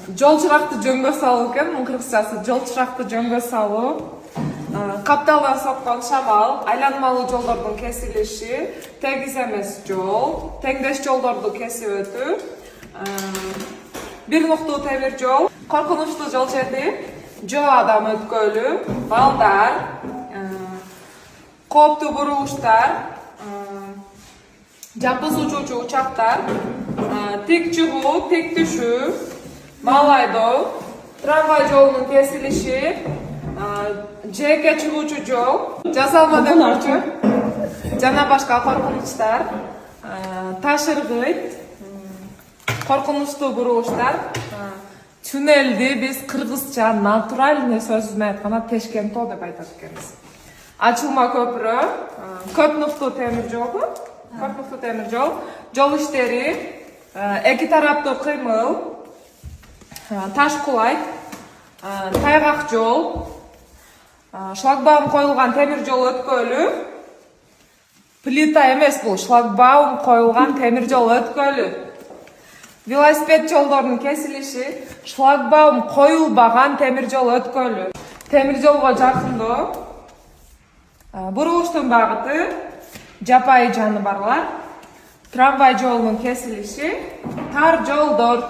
жол чыракты жөнгө салуу экен, мунун кыргызчасы жол чыракты жөнгө салуу. Капталдан соккон шамал, айланмалуу жолдордун кесилиши, тегиз эмес жол, теңдеш жолдорду кесип өтүү, бир нуктуу темир жол, коркунучтуу жол чети, жөө адам өткөлү, балдар, кооптуу бурулуштар, жаппыз учуучу учактар, тик чыгуу, тик түшүү, мал айдоо, трамвай жолунун кесилиши, жээкке чыгуучу жол, жасалма демөкчү, жана башка коркунучтар, таш ыргыйт, коркунучтуу бурулуштар. Туннелди биз кыргызча натуральный сөз менен айтканда Тешкенто деп айтат экенбиз. Ачылма көпүрө, көп нуктуу темир жол, жол иштери, эки тараптуу кыймыл, таш кулайт, тайгак жол, шлагбаум коюлган темир жол өткөлү, плита эмес бул, шлагбаум коюлган темир жол өткөлү. Велосипед жолдорунун кесилиши, шлагбаум коюлбаган темир жол өткөлү. Темир жолго жакындоо, бурулуштун багыты, жапайы жаныбарлар, трамвай жолунун кесилиши, тар жолдор.